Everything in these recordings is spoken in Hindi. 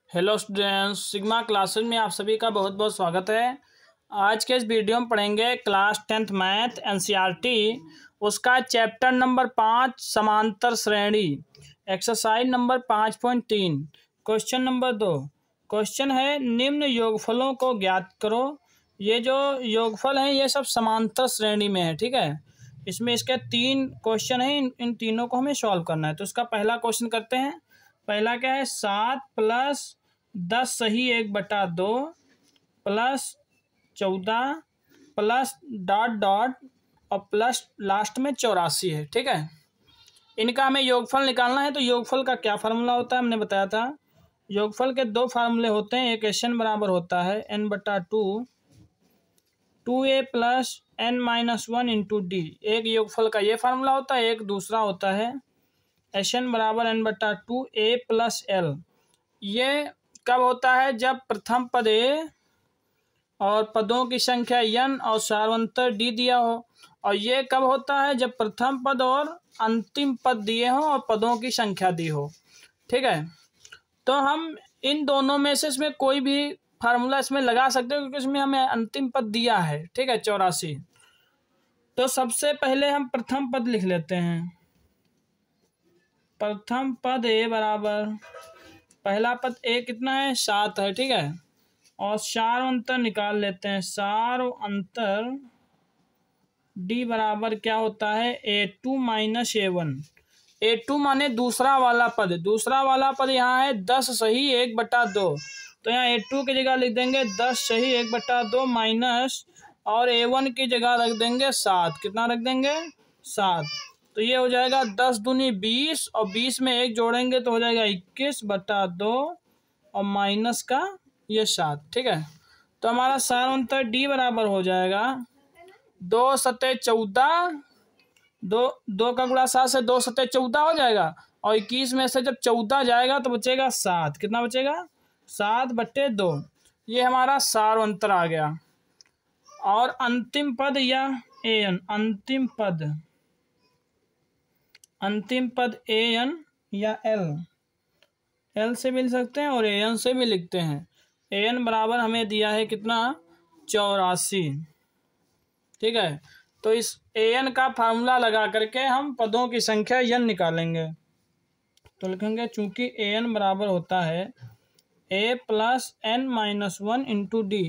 हेलो स्टूडेंट्स, सिग्मा क्लासेस में आप सभी का बहुत बहुत स्वागत है। आज के इस वीडियो में पढ़ेंगे क्लास 10th मैथ एनसीईआरटी उसका चैप्टर नंबर 5 समांतर श्रेणी exercise number 5.3 question number 2। Question है निम्न योगफलों को ज्ञात करो। ये जो योगफल हैं ये सब समांतर श्रेणी में है, ठीक है। इसमें इसके 3 क्वेश्चन हैं, इन तीनों को हमें सॉल्व करना है। तो इसका पहला क्वेश्चन करते हैं। पहला क्या है, 7 + 10 सही 1/2 प्लस 14 प्लस डॉट डॉट और प्लस लास्ट में 84 है, ठीक है। इनका हमें योगफल निकालना है। तो योगफल का क्या फार्मूला होता है, हमने बताया था। योगफल के 2 फार्मूले होते हैं। एक एन बराबर होता है n/2 2a + n-1 × d। एक योगफल का ये फार्मूला होता है। एक दूसरा होता है n बराबर n/2 a + l। ये कब होता है, जब प्रथम पद ए और पदों की संख्या n और सार्वंतर d दिया हो। और ये कब होता है, जब प्रथम पद और अंतिम पद दिए हो और पदों की संख्या दी हो, ठीक है। तो हम इन दोनों में से इसमें कोई भी फार्मूला इसमें लगा सकते हो, क्योंकि इसमें हमें अंतिम पद दिया है, ठीक है, 84। तो सबसे पहले हम प्रथम पद लिख लेते हैं। प्रथम पद ए बराबर, पहला पद ए कितना है, 7 है, ठीक है। और सार्वंतर निकाल लेते हैं। सार्वंतर डी बराबर क्या होता है, a2 - a1। a2 माने दूसरा वाला पद। दूसरा वाला पद यहाँ है 10 सही 1/2। तो यहाँ a2 की जगह लिख देंगे 10 सही 1/2 माइनस, और a1 की जगह रख देंगे 7। कितना रख देंगे, 7। तो ये हो जाएगा 10 दूनी 20 और 20 में 1 जोड़ेंगे तो हो जाएगा 21/2 और माइनस का ये 7, ठीक है। तो हमारा सार्वंतर डी बराबर हो जाएगा 2 × 14। 2 का गुणा 7 से 2 × 14 हो जाएगा। और 21 में से जब 14 जाएगा तो बचेगा 7। कितना बचेगा, 7/2। ये हमारा सार्वंतर आ गया। और अंतिम पद या an, अंतिम पद an या l से मिल सकते हैं और an से भी लिखते हैं। an बराबर हमें दिया है कितना, 84, ठीक है। तो इस an का फार्मूला लगा करके हम पदों की संख्या n निकालेंगे। तो लिखेंगे चूंकि an बराबर होता है a + n-1 × d।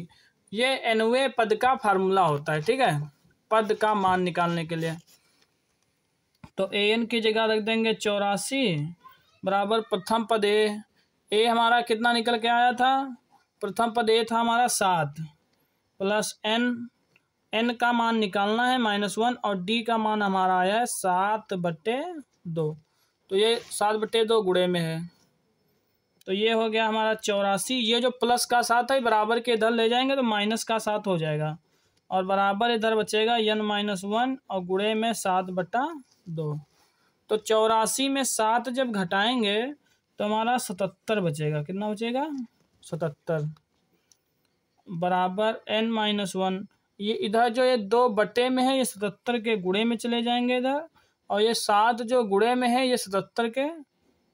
ये nवें पद का फार्मूला होता है, ठीक है, पद का मान निकालने के लिए। तो an की जगह रख देंगे 84 बराबर प्रथम पद ए हमारा कितना निकल के आया था, प्रथम पद ए था हमारा 7 प्लस n का मान निकालना है -1 और d का मान हमारा आया है 7/2। तो ये 7/2 गुणे में है। तो ये हो गया हमारा 84। ये जो प्लस का 7 है बराबर के इधर ले जाएंगे तो माइनस का 7 हो जाएगा, और बराबर इधर बचेगा n-1 और गुणे में 7/2। तो 84 में 7 जब घटाएंगे तो हमारा 77 बचेगा। कितना बचेगा, 77 बराबर n-1। ये इधर जो ये 2 बटे में है ये 77 के गुणे में चले जाएंगे इधर, और ये 7 जो गुणे में है ये 77 के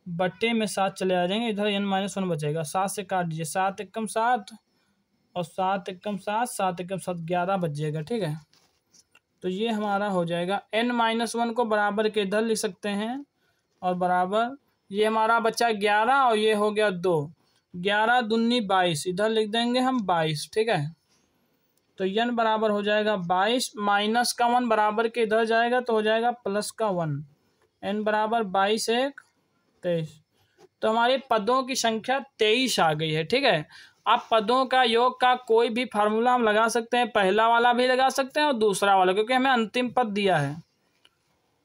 बटे में 7 चले आ जाएंगे इधर। n-1 बचेगा। 7 से काट दीजिए, 7 × 7 और 7 × 7, 7 × 7 11 बच जाएगा, ठीक है। तो ये हमारा हो जाएगा। n-1 को बराबर के इधर लिख सकते हैं, और बराबर ये हमारा बच्चा 11 और ये हो गया 2। 11 दूनी 22, इधर लिख देंगे हम 22, ठीक है। तो n बराबर हो जाएगा 22, माइनस का 1 बराबर के इधर जाएगा तो हो जाएगा प्लस का 1। n बराबर 22 × 1 23। तो हमारी पदों की संख्या 23 आ गई है, ठीक है। अब पदों का योग का कोई भी फार्मूला हम लगा सकते हैं। पहला वाला भी लगा सकते हैं और दूसरा वाला, क्योंकि हमें अंतिम पद दिया है।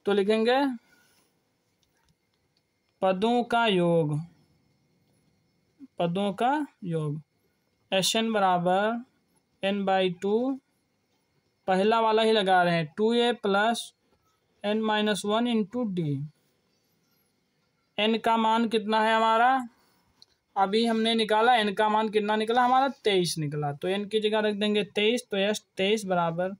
तो लिखेंगे पदों का योग, पदों का योग n बराबर n/2, पहला वाला ही लगा रहे हैं, 2a + n-1 × d। n का मान कितना है हमारा, अभी हमने निकाला n का मान कितना निकला हमारा, 23 निकला। तो n की जगह रख देंगे 23। तो 23 बराबर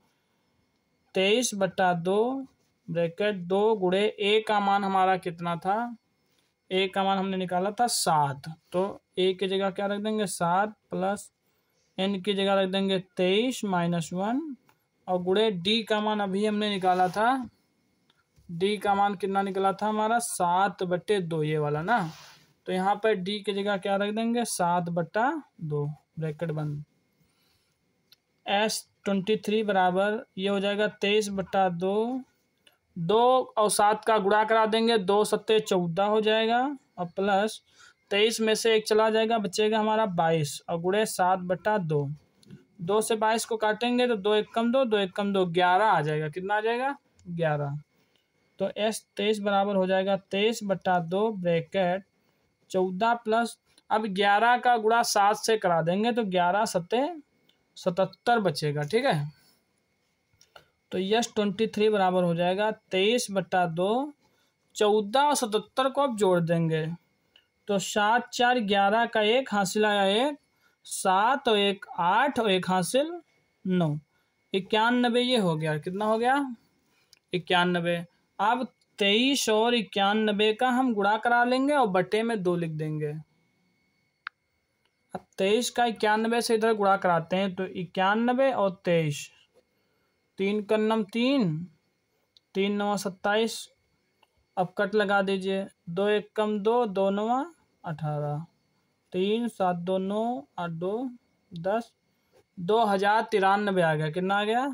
23/2 ब्रैकेट 2 गुणे a का मान हमारा कितना था, ए का मान हमने निकाला था 7, तो ए की जगह क्या रख देंगे 7 प्लस एन की जगह रख देंगे 23 माइनस 1 और गुणे डी का मान अभी हमने निकाला था, डी का मान कितना निकला था हमारा 7/2 ये वाला ना। तो यहाँ पर डी की जगह क्या रख देंगे 7/2 ब्रैकेट बंद। S23 बराबर ये हो जाएगा 23/2, 2 और 7 का गुणा करा देंगे, 2 सत्ते 14 हो जाएगा और प्लस 23 में से 1 चला जाएगा, बचेगा हमारा 22 और गुणे 7/2। 2 से 22 को काटेंगे तो 2 1 कम 2, 2 1 कम 2, 11 आ जाएगा। कितना आ जाएगा 11। तो S23 बराबर हो जाएगा 23/2 ब्रैकेट 14 प्लस, अब 11 का गुणा 7 से करा देंगे तो 11 सत्ते 77 बचेगा। ठीक है, तो S23 बराबर हो जाएगा 23/2, 14 और 77 को अब जोड़ देंगे तो 7 4 11 का 1 हासिल आया 1, 7 और 1 8 और 1 हासिल 9, 91 ये हो गया। कितना हो गया 91। अब 23 और 91 का हम गुणा करा लेंगे और बटे में 2 लिख देंगे। अब 23 का 91 से इधर गुणा कराते हैं तो 91 और 23, 3 कन्नम 3, 3 9 27। अब कट लगा दीजिए, 2 1 कम 2, 2 9 18, 3 7 2 9 8 2 10, 2093 आ गया। कितना आ गया,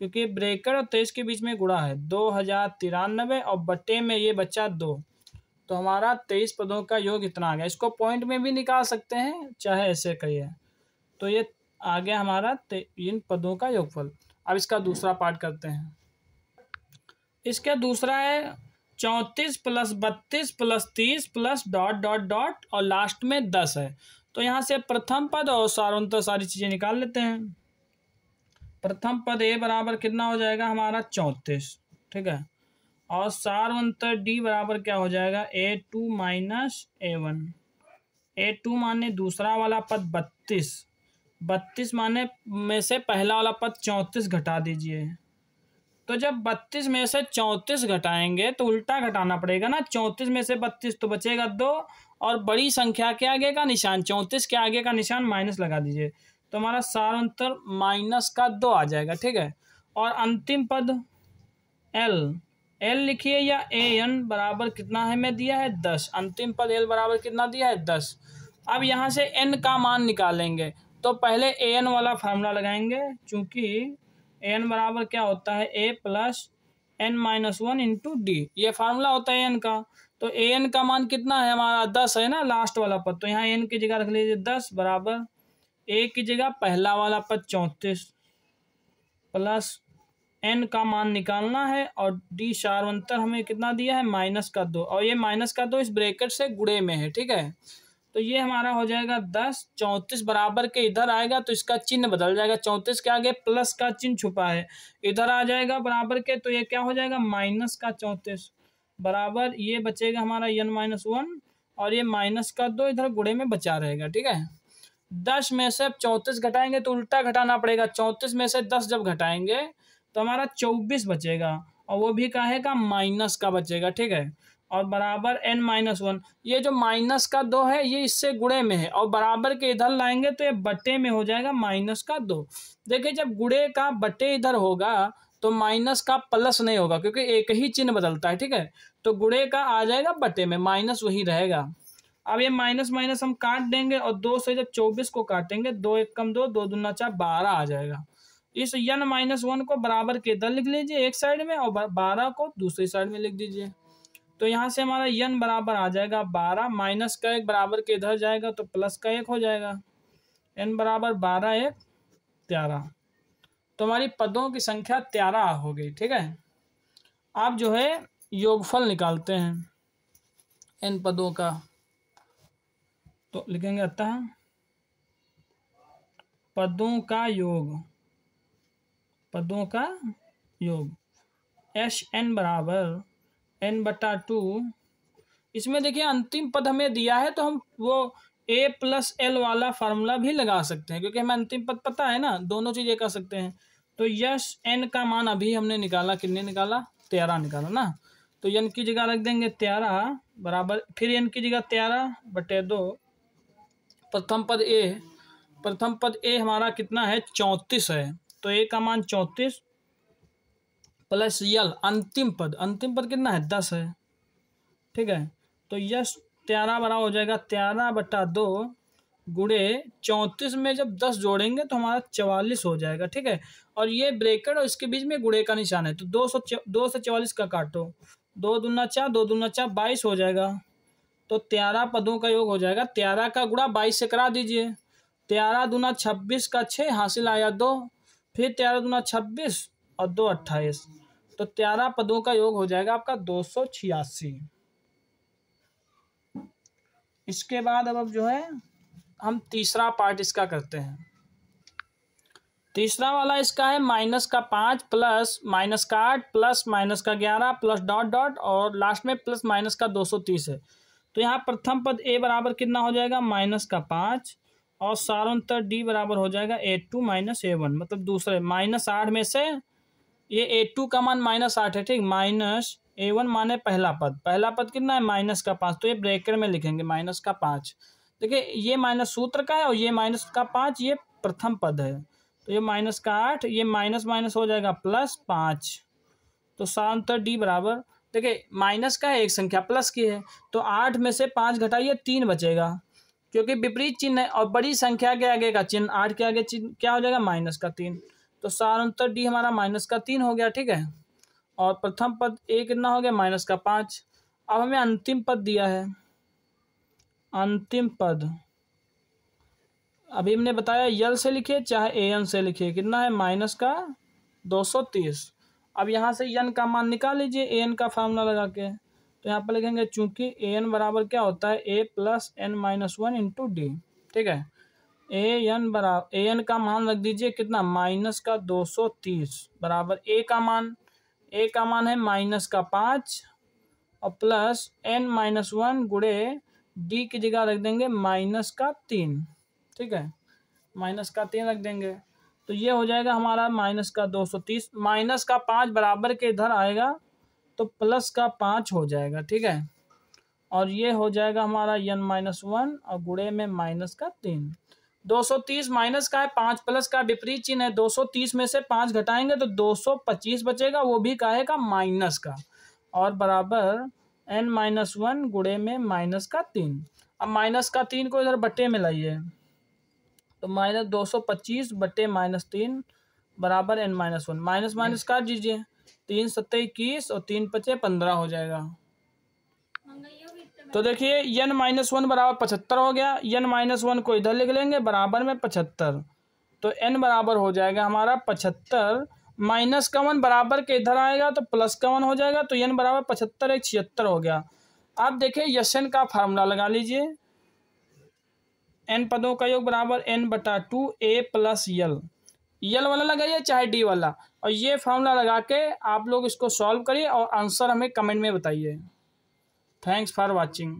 क्योंकि ब्रैकेट और 23 के बीच में गुणा है, 2093 और बटे में ये बचा 2, तो हमारा 23 पदों का योग इतना आ गया। इसको पॉइंट में भी निकाल सकते हैं, चाहे ऐसे कहिए। तो ये आ गया हमारा इन पदों का योगफल। अब इसका दूसरा पार्ट करते हैं। इसका दूसरा है 34 plus 32 plus 30 plus dot dot dot और लास्ट में 10 है। तो यहाँ से प्रथम पद और सारांतर सारी चीज़ें निकाल लेते हैं। प्रथम पद ए बराबर कितना हो जाएगा हमारा 34, ठीक है, और सारांतर डी बराबर क्या हो जाएगा A2 माइनस A1। A2 माने दूसरा वाला पद 32, 32 माने में से पहला वाला पद 34 घटा दीजिए। तो जब 32 में से 34 घटाएंगे तो उल्टा घटाना पड़ेगा ना, 34 में से 32 तो बचेगा 2 और बड़ी संख्या के आगे का निशान 34 के आगे का निशान माइनस लगा दीजिए, तो हमारा सारांतर -2 आ जाएगा। ठीक है, और अंतिम पद L लिखिए या AN बराबर कितना है में दिया है 10, अंतिम पद L बराबर कितना दिया है 10। अब यहाँ से N का मान निकालेंगे तो पहले AN वाला फार्मूला लगाएंगे, चूंकि एन बराबर क्या होता है A plus N-1 into D, ये फार्मूला होता है एन का। तो एन का मान कितना है हमारा 10 है ना, लास्ट वाला पद, तो यहाँ एन की जगह रख लीजिए 10 बराबर ए की जगह पहला वाला पद 34 प्लस एन का मान निकालना है और डी सारांतर हमें कितना दिया है -2, और ये -2 इस ब्रैकेट से गुणे में है। ठीक है, तो ये हमारा हो जाएगा 10, 34 बराबर के इधर आएगा तो इसका चिन्ह बदल जाएगा, 34 के आगे प्लस का चिन्ह छुपा है, इधर आ जाएगा बराबर के, तो ये क्या हो जाएगा -34 बराबर ये बचेगा हमारा N-1 और ये -2 इधर गुणे में बचा रहेगा। ठीक है, 10 में से 34 घटाएंगे तो उल्टा घटाना पड़ेगा, 34 में से 10 जब घटाएंगे तो हमारा 24 बचेगा और वो भी काहे का माइनस का बचेगा। ठीक है, और बराबर N-1, ये जो -2 है ये इससे गुणे में है और बराबर के इधर लाएंगे तो ये बटे में हो जाएगा -2। देखिए जब गुणे का बटे इधर होगा तो माइनस का प्लस नहीं होगा, क्योंकि एक ही चिन्ह बदलता है। ठीक है, तो गुणे का आ जाएगा बटे में, माइनस वही रहेगा। अब ये माइनस माइनस हम काट देंगे और 2 से जब 24 को काटेंगे 2 1 कम 2, 2 दूना 4, 12 आ जाएगा। इस N-1 को बराबर के इधर लिख लीजिए एक साइड में और 12 को दूसरी साइड में लिख दीजिए। तो यहाँ से हमारा N बराबर आ जाएगा 12, माइनस का 1 बराबर के इधर जाएगा तो प्लस का 1 हो जाएगा, N बराबर 12 1 13। तो हमारी पदों की संख्या 13 हो गई। ठीक है, आप जो है योगफल निकालते हैं इन पदों का, तो लिखेंगे अतः पदों का योग SN बराबर N/2। इसमें देखिए अंतिम पद हमें दिया है तो हम वो A प्लस L वाला फार्मूला भी लगा सकते हैं, क्योंकि हमें अंतिम पद पता है ना, दोनों चीज़ें कर सकते हैं। तो यस N का मान अभी हमने निकाला, कितने निकाला 13 निकाला ना, तो n की जगह रख देंगे 13 बराबर, फिर n की जगह 13/2। प्रथम पद ए हमारा कितना है 34 है, तो ए का मान 34 प्लस यल अंतिम पद कितना है 10 है। ठीक है, तो यस 13 बराबर हो जाएगा 13/2 गुणे 34 में जब 10 जोड़ेंगे तो हमारा 44 हो जाएगा। ठीक है, और ये ब्रैकेट और इसके बीच में गुणे का निशान है, तो 2 से 44 का काटो, 2 दूना 4 2 दूना 4 22 हो जाएगा। तो 13 पदों का योग हो जाएगा, 13 का गुणा 22 से करा दीजिए, 13 दूना 26 का 6 हासिल आया 2, फिर 13 दूना 26 और 2 28, तो 13 पदों का योग हो जाएगा आपका 286। इसके बाद अब जो है हम तीसरा पार्ट इसका करते हैं। तीसरा वाला इसका है -5 plus -8 plus -11 plus dot dot और लास्ट में प्लस माइनस का 230 है। तो यहाँ प्रथम पद ए बराबर कितना हो जाएगा -5 और सारांतर डी बराबर हो जाएगा A2 - A1, मतलब दूसरे -8 में से ये A2 का मान -8 है। ठीक, -A1 माने पहला पद कितना है -5, तो ये ब्रैकेट में लिखेंगे -5। देखिए ये माइनस सूत्र का है और ये -5 ये प्रथम पद है, तो ये -8 ये माइनस हो जाएगा +5। तो सारांतर डी बराबर, देखिए माइनस का है एक संख्या प्लस की है, तो 8 में से 5 घटाइए 3 बचेगा, क्योंकि विपरीत चिन्ह है और बड़ी संख्या के आगे का चिन्ह 8 के आगे चिन्ह क्या हो जाएगा -3, तो सारांतर डी हमारा -3 हो गया। ठीक है, और प्रथम पद ए कितना हो गया -5। अब हमें अंतिम पद दिया है, अंतिम पद अभी हमने बताया यल से लिखिए चाहे एन से लिखिए, कितना है -230। अब यहाँ से एन का मान निकाल लीजिए एन का फार्मूला लगा के, तो यहाँ पर लिखेंगे चूंकि एन बराबर क्या होता है a + n-1 इंटू डी। ठीक है, एन का मान रख दीजिए कितना -230 बराबर ए का मान है -5 और प्लस n-1 गुणे डी की जगह रख देंगे -3। ठीक है, -3 रख देंगे, तो ये हो जाएगा हमारा -230, -5 बराबर के इधर आएगा तो +5 हो जाएगा। ठीक है, और ये हो जाएगा हमारा n-1 और गुणे में -3। 230 माइनस का है, 5 प्लस का विपरीत चिन्ह है, 230 में से 5 घटाएंगे तो 225 बचेगा, वो भी काहे का माइनस का, और बराबर n-1 गुणे में -3। अब -3 को इधर बट्टे में लाइए, तो -225 बट्टे -3 बराबर n-1, माइनस काट दीजिए, 3 7 21 और 3 5 15 हो जाएगा। तो देखिए n-1 बराबर 75 हो गया, n-1 को इधर लिख लेंगे बराबर में 75, तो n बराबर हो जाएगा हमारा 75, माइनस का 1 बराबर के इधर आएगा तो प्लस का 1 हो जाएगा, तो n बराबर 75 एक 76 हो गया। अब देखिए यशन का फार्मूला लगा लीजिए, n पदों का योग बराबर n/2 a + यल वाला लगाइए चाहे डी वाला, और ये फार्मूला लगा के आप लोग इसको सॉल्व करिए और आंसर हमें कमेंट में बताइए। Thanks for watching.